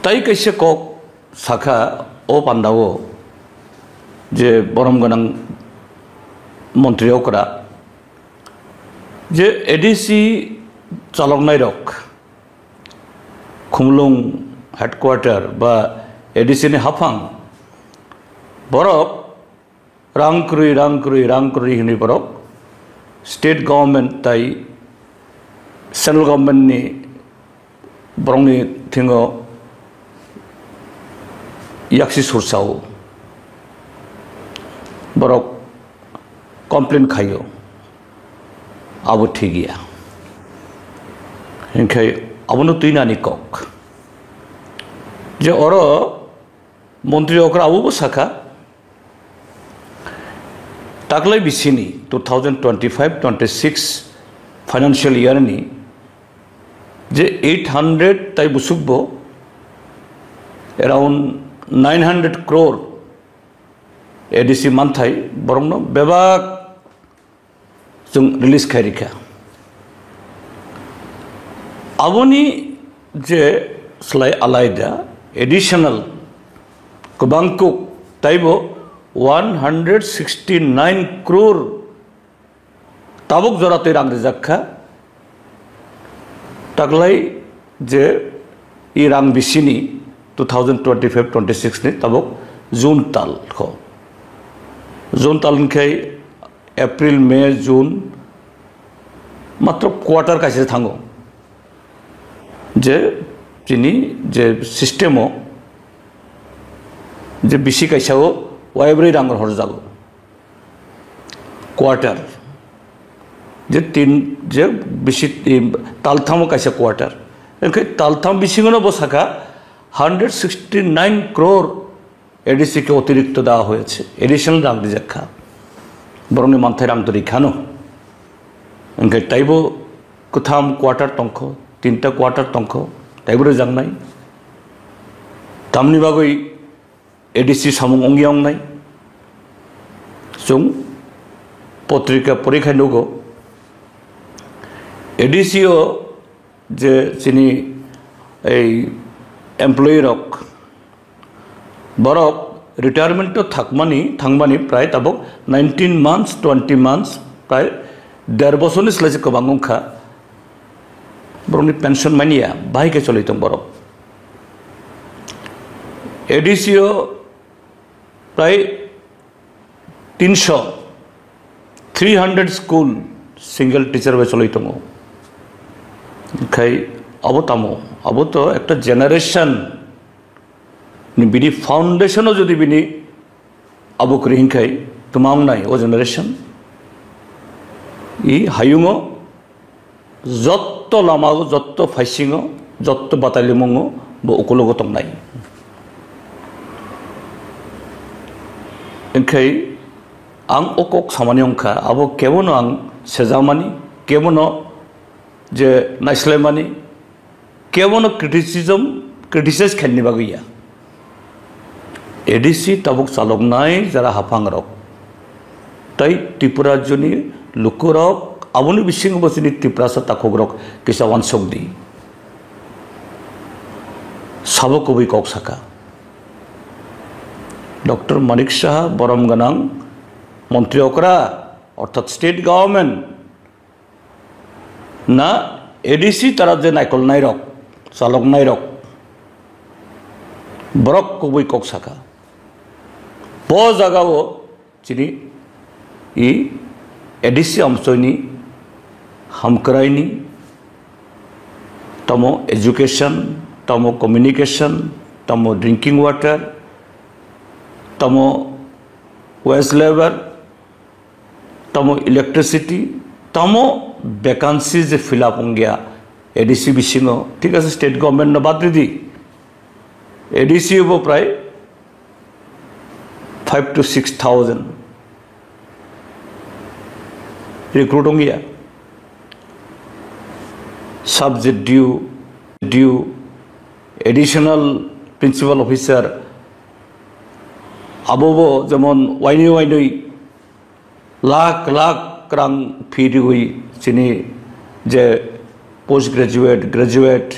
ताई कैसे कक शाखा ओ पांडाव जे बरम गनां मन्त्रियकरा जे एडीसी चालकनाय रक खुमलुं हेडक्वार्टर बा एडीसी नि हाफां बरक रां क्रुई हिनि बरक स्टेट गवर्नमेंट ताई सेंट्रल गवर्नमेंट नि बरंनि थिंगो याक्सी सुरसाव बरक कमप्लेन खायो अब ठीक गया इनखाय अब तुनानी कक जे और मंत्री अब शाखा ताकलाय बिसिनी 2025-26 फाइनेंशियल ईयर नि जे 800 ताई बुसुकबो अराउंड 900 crore एडीसी मानथाय बरंनो बेबाक जों रिलीज खायरिखा आबोनी जे स्लाय आलायदा एडिशनल गोबांखौ ताइबो 169 crore ताबुक जराते रां रिजाखा तागलाय जे ई रां बिसिनी 2025-26 नि ताबुक जून ताल खो जून ताल निखाय एप्रिल मे जून मात्र क्वार्टर कासे थांगो जे जिनी जे सिस्टेमो जे बिसि काइसाओ वाइब्रै रांगर हर जागो क्वार्टर जे तीन जे बिसि तालथामो काइसा क्वार्टर इनखाय तालथाम बिसिङनो बसाखा 169 crore एडीसी के अतिरिक्त देওয়া হয়েছে एडिशनल रां रिजाखा बरंनि मानथाय रां रिखानो इनखाय ताइबो कुथाम क्वार्टर टंख तीनटा क्वार्टर टंख ताइबो रिजांनाय तामनि बागै एडीसी सामुं अंगियांनाय जों पत्रिका परीक्षा नुगो एडीसीओ जे जिनि एमप्लयी रक बरक रिटायरमेंट तो थांगमानी प्राय ताबक 19 months 20 months प्राय 1.5 बोसोरनि स्लाइसे गोबांखा बरंनि पेंशन मानिया बाहायके चलिदों बरक एडीसीओ प्राय 300 स्कूल सिंगल टीचर वे चलिदों ओंखाय अब तामो अब तो एक जेनारेशन बिनि फाउंडेशन जो बिनि अब करिंखाय तुमांगनाय ओ जेनारेशन ई हायुङो जत्त लामागो जत्त फाइसिङो जत्त बाटालियमङो बो उकलगो तंनाय इनखाय आं अकक सामानि अंखा अब केवनो आं सेजामानि केवनो जे नायस्लायमानि केवनो क्रिटिसाइज खालामनि बागैया एडीसी ताबुक चालकनाय जरा हाफांरक ताई त्रिपुरा राज्यनि लुकुरक आबुनि बिसिङ बसिनि त्रिपुरासा ताखogrok किसा वानसकदि साबकबि कक साखा डॉक्टर मानिक शाह बरम गनां मंत्री अकरा अर्थात स्टेट गवर्नमेंट ना एडीसी तारा जे नायकलनाय रक चालकनाय रक बरक कबि कक साखा ब जागाओ जिनि ई एडीसी अंशनि हामक्रायनि तमो एजुकेशन तमो कम्युनिकेशन तमो ड्रिंकिंग वाटर तमो वेस्ट लेबर तमो इलेक्ट्रिसिटी तमो वैकेंसी जे फिलअप होंगे एडीसी बिसिङो ठीक है स्टेट गवर्नमेंट न बाद दी एडीसी वो प्राय 5 to 6,000 रिक्रूट होंगे subject due additional principal officer आबोबो जेमन वाइनै लाख रां फी दिगुई जिनि जे post graduate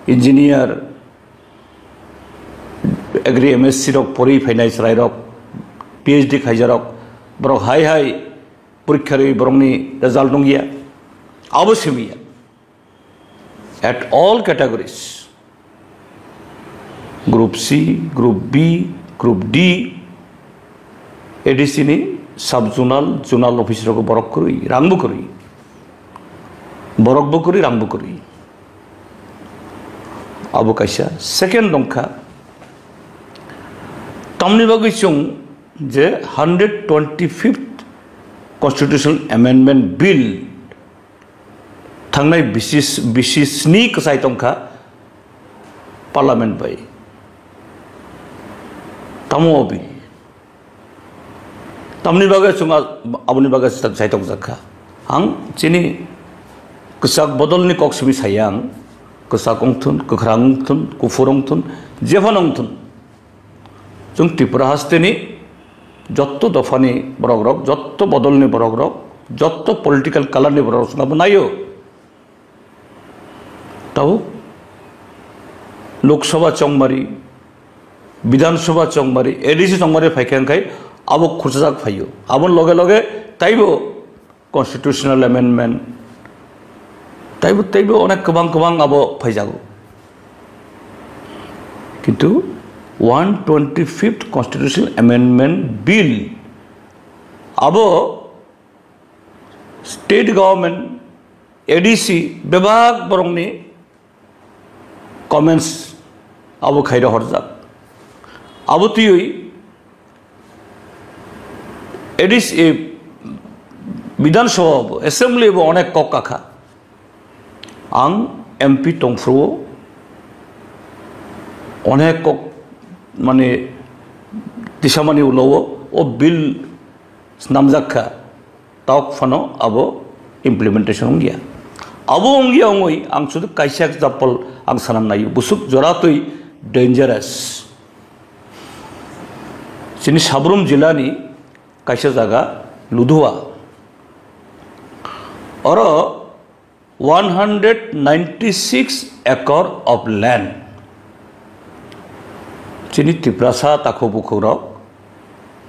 engineer agri MSc रक पढ़ी फैनाय सराय रक PhD खाइजारक बरक हाई हाई परीक्षा बरकनी रिजाल्ट दं गया आबो semiya at all categories Group C, Group B, Group D ADC ni sub zonal zonal officer ko borok kori rangbu kori borok bo kori rangbu kori abo kaisa second dongkha tamni bagai chung je 125th constitutional amendment bill थांनाय बिसिसनि कसai tongkha parliament bai tamo bi tamni bagai chunga abuni bagai sai tong jakha ang chini kusak bodolni koksmi sayang kusak ongthun kukrang ongthun kufurong thun jefan ongthun chung tripura hasteni jotto dofani borogrok jotto bodolni borogrok jotto political color ni borogrok sunga banayo ताऊ लोकसभा चौंगमारी विधानसभा चौंगमारी ADC चौंगमारी फाइखांखाय आबो खुरजाक फायो आबो लगे लगे ताइबो constitutional amendment ताइबो अनेक गोबां आबो फाइजागो किन्तु 125th कन्स्टिट्यूशनल अमेंडमेंट बिल आबो स्टेट गवर्नमेंट ADC विभाग बरंगनि comments abu khaira horjak abu tui edis e bidan sabha assembly bo onek kok kakha ang MP tongfro onek kok mane disamani ulowo o bill namjakha tauk fano abo implementation ongya abo ongya ongoi ang sudu kaisa example ang sanam nayu busuk joratoi dangerous sini sabrum jilani kaisa jaga ludhuwa oro 196 acre of land sini tiprasa takobukoro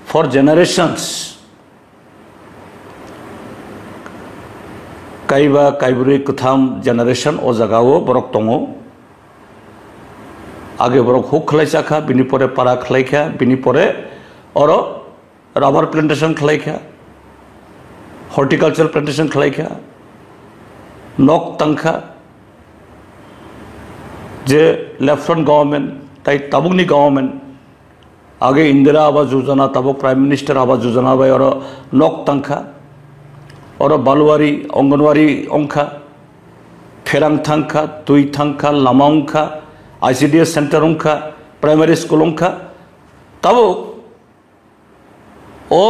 for generations kaiba kaiburi kutham generation o jagao borok tongo आगे बरक hook खलाइसाखा बिनि परे पारा खलाइखा बिनि परे अरो rubber plantation खलाइखा horticulture plantation खलाइखा नक तंखा जे लेफ्टन government ताई ताबुकनि government आगे Indira Awas Yojana Tabuk prime minister Awas Yojana bye अरो नक तंखा अरो बालुवारी अंगनवाड़ी अंखा फेरांग थांखा तुई थांखा लामांखा ICDS center ongkha primary school ongkha tabo o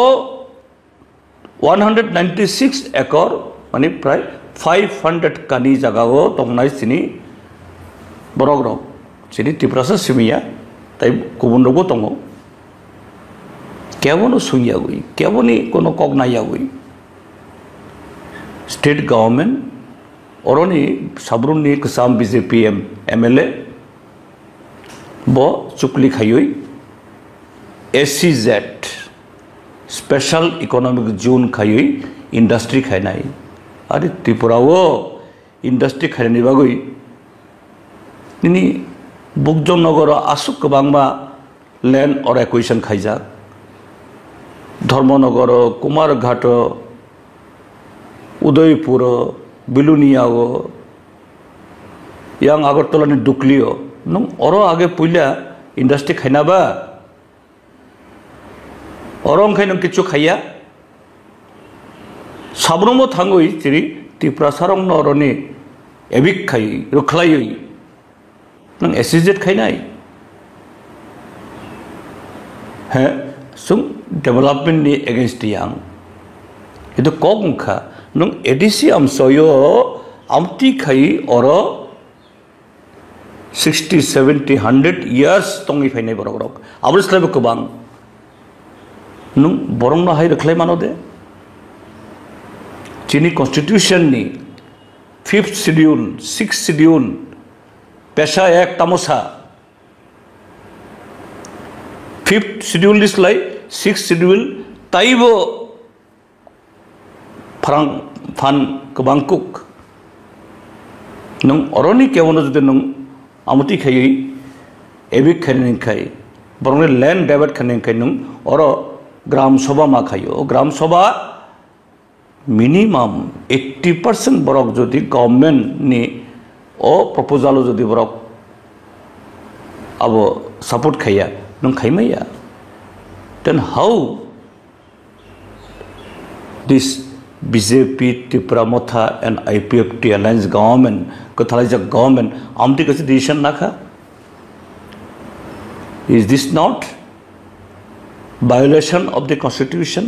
196 acre mani pray 500 kani jagao tongnai sini borogrok sini tiprasa simia tai kubun rogo tongo kebono suya gui keboni kono kognaya gui state government oroni sabrunni ksam BJP MLA bo chukli khayoi SEZ special economic zone khayoi industry khainai ari tripura wo industry khaini bagoi ini bukjom nagor asuk bangma land or acquisition khaijak Dharmanagar Kumarghat Udaipur বিলুনিয়াও yang Agartala ni Duklio nung oro age puila industry khaina ba orong khainong kichu khaya sabromo thangoi tiri Tripura sarong noroni ebik khai rukhlaioi nung SEZ khainai he sum development ni against yang itu kogungkha nung ADC amsoyo amti khai oro 60, 70, 100 years tongi fainai borok abris lebe kubang nung borong na hai rakhlai manode chini constitution ni 5th schedule 6th schedule pesha ek tamosa 5th schedule is like 6th schedule taibo farang fan kebangkuk nung oroni kewono jodi nung amuti khai ebic khanin khai borong land debit khanin khai nung oro gram sabha ma khayo gram sabha minimum 80% borok jodi government ni o proposal jodi borok abo support khaya nung khaimaya then how this BJP Tripura Motha and IPFT alliance government Kathalajak government amti kasi decision nakha is this not violation of the constitution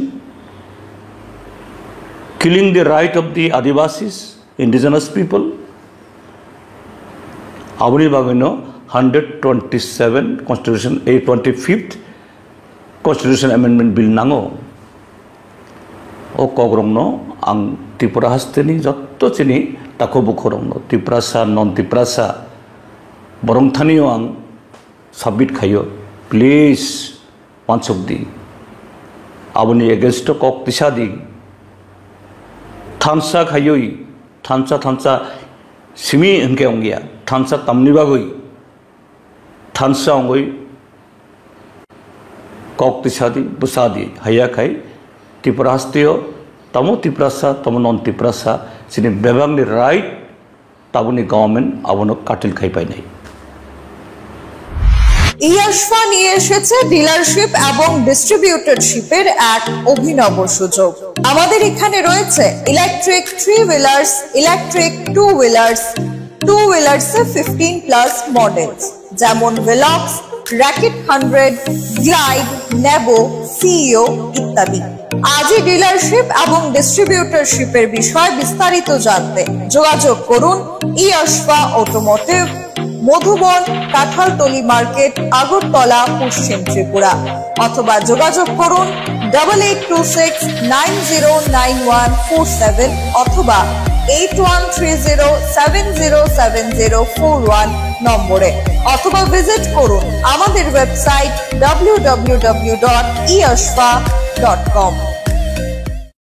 killing the right of the Adivasis indigenous people abuni bagino 127 constitution 25th constitution amendment bill nango o kogrongno ang Tripura hasteni jotto chini tako bukhorongno Triprasa non Triprasa borong thanio ang submit khayo please once of the abuni against kok tisadi thamsa khayoi thamsa simi hingke ongya thamsa tamni bagoi thamsa ongoi kok tisadi busadi haya khai Tripura hastio tamo Triprasa tamo non Triprasa sini bebangni right tabuni government abono katil khai pai nai Yashfa নিয়ে এসেছে dealership এবং ডিস্ট্রিবিউটরশিপের এক অভিনব সুযোগ আমাদের এখানে রয়েছে electric 3 wheelers electric 2 wheelers 2 হুইলার্সে 15 প্লাস মডেলস যেমন ভেলক্স র‍্যাকেট 100 গ্লাইড নেবো সিইও ইত্যাদি আজই ডিলারশিপ এবং ডিস্ট্রিবিউটরশিপের বিষয় বিস্তারিত জানতে যোগাযোগ করুন ইয়াশফা অটোমোটিভ মধুবন কাঁঠালতলি মার্কেট আগরতলা পশ্চিম ত্রিপুরা অথবা যোগাযোগ করুন 8826909147 অথবা 8130707041 নম্বরে অথবা ভিজিট করুন আমাদের ওয়েবসাইট www.eyashfa.com